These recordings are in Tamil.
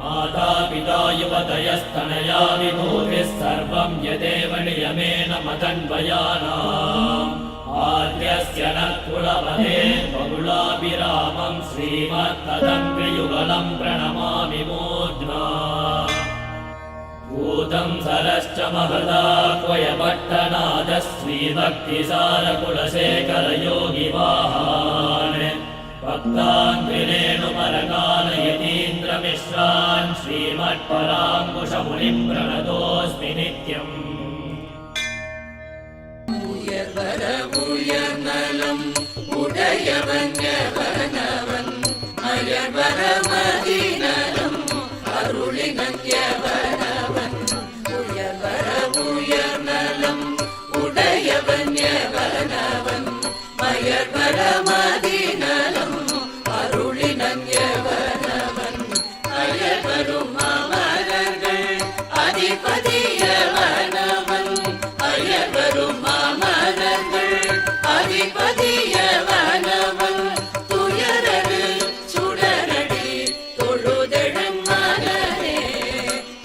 माता पिता युवतयस्तनया विभूतिः सर्वं यदेव नियमेन मदन्वयानाम् आद्यस्य न कुलपते बहुलाभिरामं श्रीमत्तदङ्घ्रियुगलं प्रणमामि मूर्ध्ना भूतं सरश्च महदाह्वयपट्टनादः श्रीभक्तिसारकुलशेखरयोगिवाहान् भक्तान्विरेणुपरकालयतीन्द्रमिश्रान् श्रीमत्पराङ्कुशमुनिं प्रणतोऽस्मि नित्यम् உயர்நலம் உடையவன் எவனவன் அயர்வரமதிநலம் அருளினன் எவனவன் உயர்நலம் உடையவன் எவனவன் அயர்வரமதிநலம் அருளினன் எவனவன் அயர்வரும் அமரர்கள் அதிபதியவனவன் அயர்வரும் அதிபதியவனவன் துயரடு சுடரடி தொழுதெழும் மனரே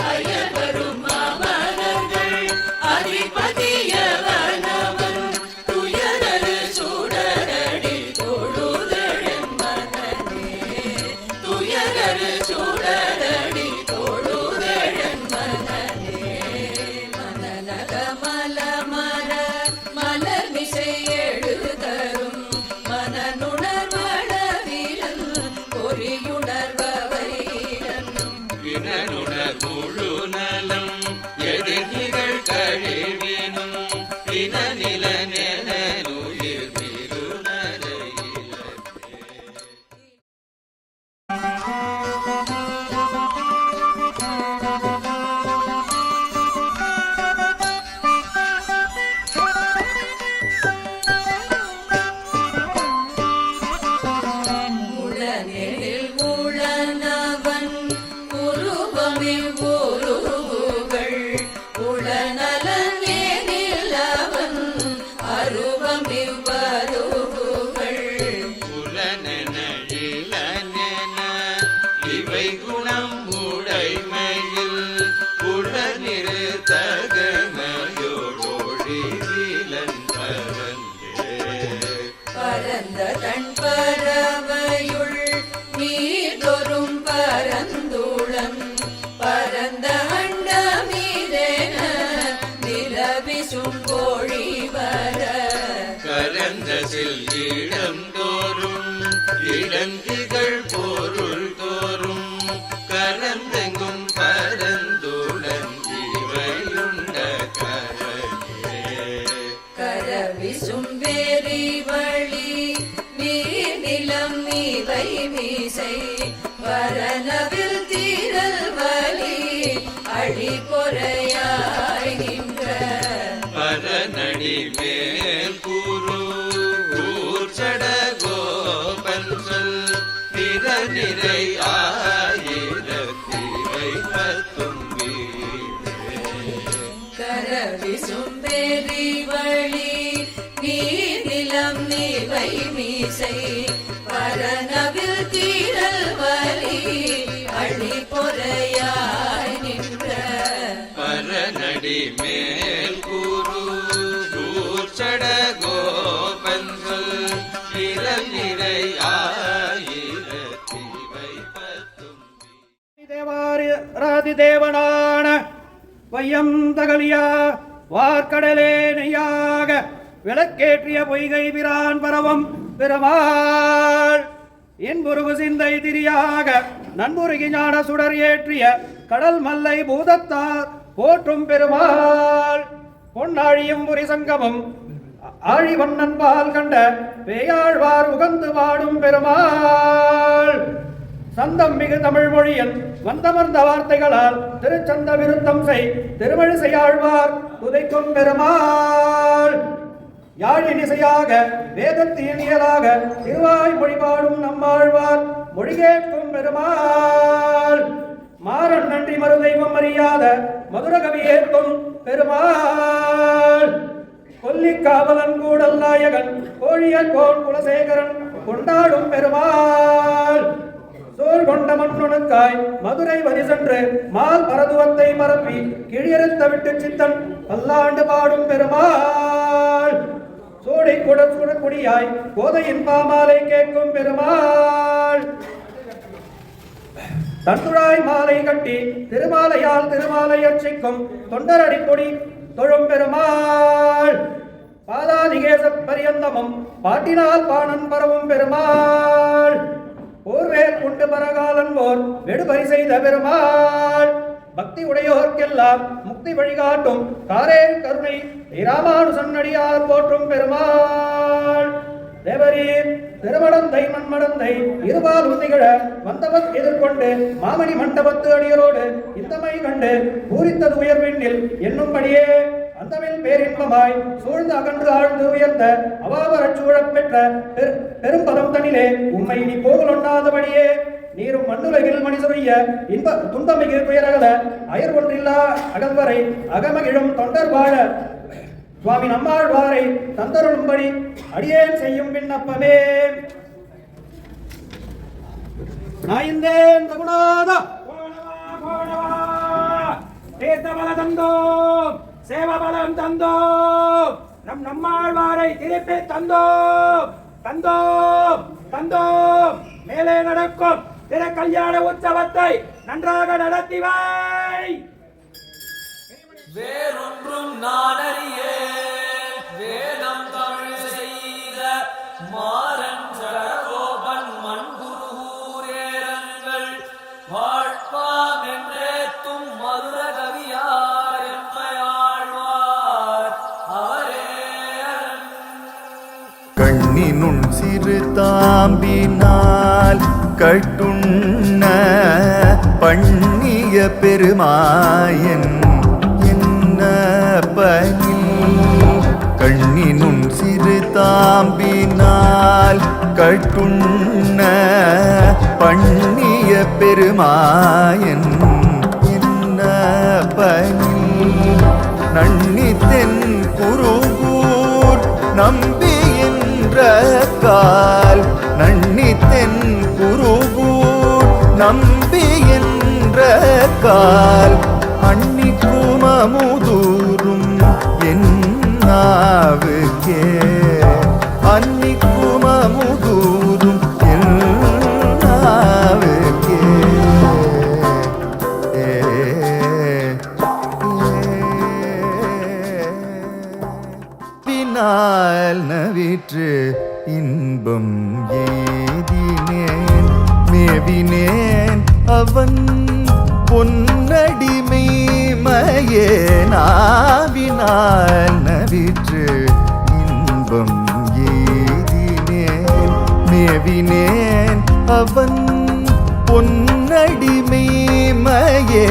அயர்வரும் அமரர்கள் அதிபதியவனவன் துயரடு சுடரடி தொழுதெழும் மனரே துயரடு சுடரடி தொழுதெழும் மனரே மனநக மலமர மலர் மிசை இடந்தோறும் இடந்திகள் பொருள் தோறும் கரந்தெங்கும் பரந்துடன் இவையுண்ட கரகே கரவிசும் வேரி வழி நீர் நிலம் இவை மீசை வரனவில் தீரல் வலி அடி பொறையாய் நின்ற பரநடி மேல் கூறு நிறை ஆயிரத்திரை பத்தும் கரவிசும் வேரி வழி நீர் நிலம் நீவை மீசை பரனவில் தீரல் வலி அழி பொறையாய் நின்ற பரநடி மேல் கூறு சட கோபன்கள் நிறம் நிறை தேவனான வையம் தகலியா வார்க்கடலே நெய்யாக விளக்கேற்றிய பொய்கை பிரான் பரவம் பெருமாள் என்புருகு சிந்தை திரியாக நன்முருகி ஞான சுடர் ஏற்றிய கடல் மல்லை பூதத்தார் போற்றும் பெருமாள் பொன்னாழியும் புரி சங்கமும் ஆழிவண்ணன் பால் கண்ட பேயாழ்வார் உகந்து பாடும் பெருமாள் சந்தம் மிகு தமிழ் மொழியில் வந்தமர்ந்த வார்த்தைகளால் திருச்சந்த விருத்தம் செய் திருவழிசையாழ்வார் துதைக்கும் பெருமாள் யாழினிசையாக வேதத்தின் இயலாக திருவாய் மொழிபாடும் நம்மாழ்வார் மொழிகேட்கும் பெருமாள் மாறன் நன்றி மறுதெய்வம் அறியாத மதுரகவி ஏற்கும் பெருமாள் கொல்லிக்காவலன் கூடல் நாயகன் கோழியர் கோன் குலசேகரன் கொண்டாடும் பெருமாள் சோர் கொண்ட மண்ணுணுக்காய் மதுரை வரி சென்று மால் பரதுவத்தை பரப்பி கிழியறுத்த விட்டு சித்தன் பல்லாண்டு பாடும் பெருமாள் சூடி குட சுடக்குடியாய் கோதையின் பாமாலை கேட்கும் பெருமாள் தந்துழாய் மாலை கட்டி திருமாலையால் திருமாலை அர்ச்சிக்கும் தொண்டரடி கொடி தொழும் பெருமாள் பாதாதிகேச பரியந்தமும் பாட்டினால் பாணன் பரவும் பெருமாள் போர்வேல் கொண்டு பரகாலன் போர் வெடுபறி செய்த பெருமாள் பக்தி உடையோர்க்கெல்லாம் முக்தி வழிகாட்டும் காரே கருணை ராமானுசன் அடியார் போற்றும் பெருமாள் தேவரீர் திருமடந்தை மண்மடந்தை இருபாலும் திகழ வந்தவத் எதிர்கொண்டு மாமணி மண்டபத்து அடியரோடு இந்தமை கண்டு பூரித்தது உயர்வின்னில் என்னும்படியே அந்தமில் பேரின்பமாய் சூழ்ந்து அகன்று ஆழ்ந்து உயர்ந்த அவாவரச் சூழப் பெற்ற பெரும்பதம் தனிலே உம்மை நீ போகலொண்ணாதபடியே நீரும் மண்ணுலகில் மனிதருடைய இன்ப துன்பமிகு துயரகல அயர் ஒன்றில்லா அகல்வரை அகமகிழும் தொண்டர் வாழ சுவாமி நம்மாழ்வாரை தந்தருளும்படி அடியேன் செய்யும் விண்ணப்பமே. நாயந்தேன் ரகுநாத தீர்த்தபல தந்தோம் சேவபலம் தந்தோம் நம்மாழ்வாரை திருப்பி தந்தோம் தந்தோம் தந்தோம் மேலே நடக்கும் திரு கல்யாண உற்சவத்தை நன்றாக நடத்திவை. வேறொன்றும் நானறியேன் வேதம் தமிழ் செய்த மாறன் சடகோபன் மண்குருகூரேரங்கள் வாழ்வாம் என்றேத்தும் மதுர கவியார் எம்மையாழ்வார் அவரே கண்ணினும் சிறு தாம்பினால் கட்டுண்ண பண்ணிய பெருமாயன் கண்ணினும் சிறு தாம்பினால் கட்டுண்ண பண்ணிய பெருமாயன் என்ன பணில் நன்னித்தென் குருகூர் நம்பி என்ற கால் நன்னித்தென் குருகூர் நம்பி என்ற கால் அன்னிக்கும் அமுதூரும் என்னாவுக்கே அன்னிக்கும் அமுதூரும் என்னாவுக்கே பின்னால் நவிற்று இன்பம் எய்தினேன் மேவினேன் அவன் பொன்னடிமை மயேனாவினால் நவிற்று இன்பம் எய்தினேன் மேவினேன் அவன் பொன்னடிமை மயே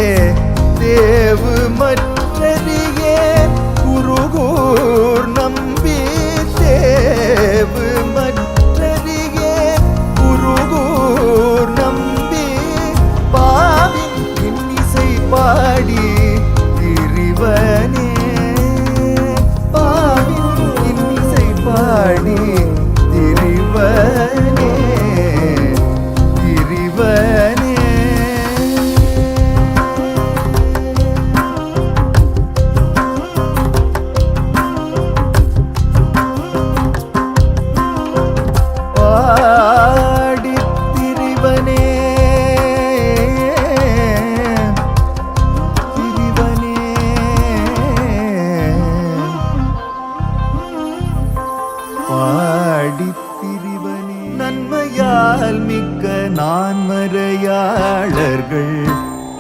தேவு மற்றறியேன் குருகூர் நம்பி தேவு மற்றறியேன் குருகூர் நம்பி பாவின் இன்னிசை பாடி திரிவனே பாவின் இன்னிசை பாடி திரிவனே திரிவனே பாடி திரிவனே பாடித்திரிவனே நன்மையால் மிக்க நான்மறையாளர்கள்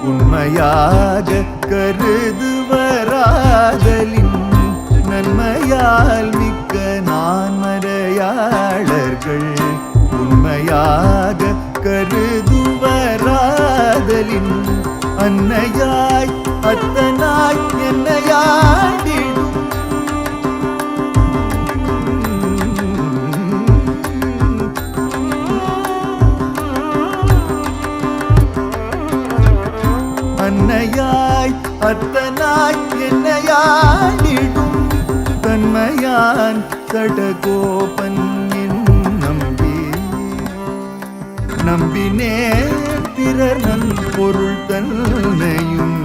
உண்மையாக கருதுவராதலின் நன்மையால் மிக்க நான்மறையாளர்கள் உண்மையாக கருதுவராதலின் அன்னையாய் அத்தனாய் என்னையாடிடும் அன்னையாய் அத்தனாய் என்னையாடிடும் தன்மையான் சடகோபன் என் நம்பி நம்பினேன் பிறர் நன்பொருள் தன்னையும்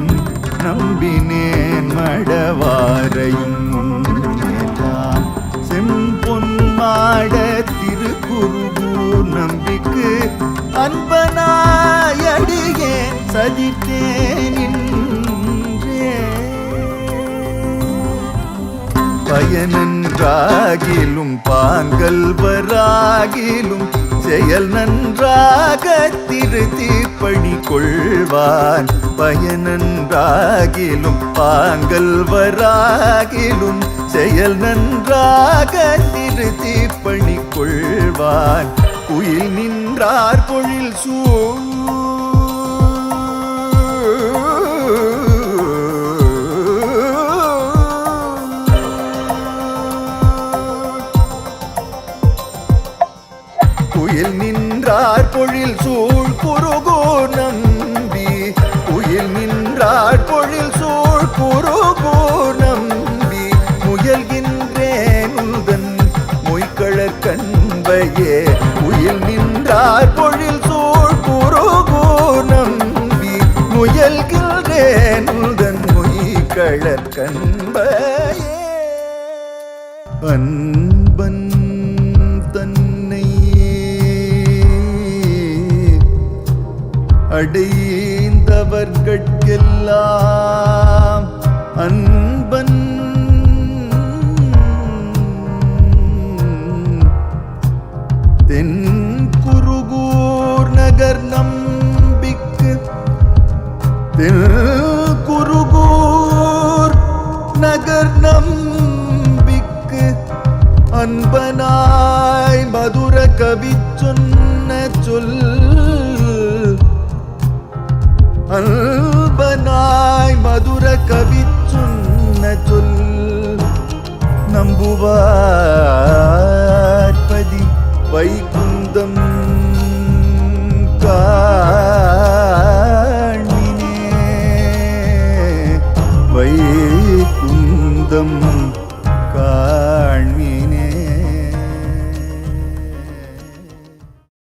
நம்பினேன் மடவாரையும் முன்னேலாம் செம்பொன் மாட திருக்குருகூர் நம்பிக்கு அன்பனாயடியேன் சதித்தேன் பயனன்றாகிலும் பாங்கல்வராகிலும் செயல் நன்றாக திருத்திப்பணி கொள்வான் பயனன்றாகிலும் பாங்கல்வராகிலும் செயல் நன்றாக திருத்திப்பணி கொள்வான் குயில் நின்றார் பொழில் குயில் நின்றார் பொழில் சூழ் குருகூர் நம்பி குயில் நின்றார் பொழில் சூழ் குருகூர் நம்பி முயல்கின்றேன் உந்தன் மொய்கழற் கண்பையே குயில் நின்றார் பொழில் சூழ் குருகூர் நம்பி முயல்கின்றேன் உந்தன் மொய்கழற் கண்பையே அன்பன் அடைந்தவர்கட்கெல்லாம் அன்பன் தென் குருகூர் நகர் நம்பிக்கு தென் குருகூர் நகர் நம்பிக்கு அன்பனாய் மதுர கவி சொன்ன சொல் அன்பனாய் மதுர கவி சொன்ன சொல் நம்புவார்பதி வைகுந்தம் காணினே வைகுந்தம்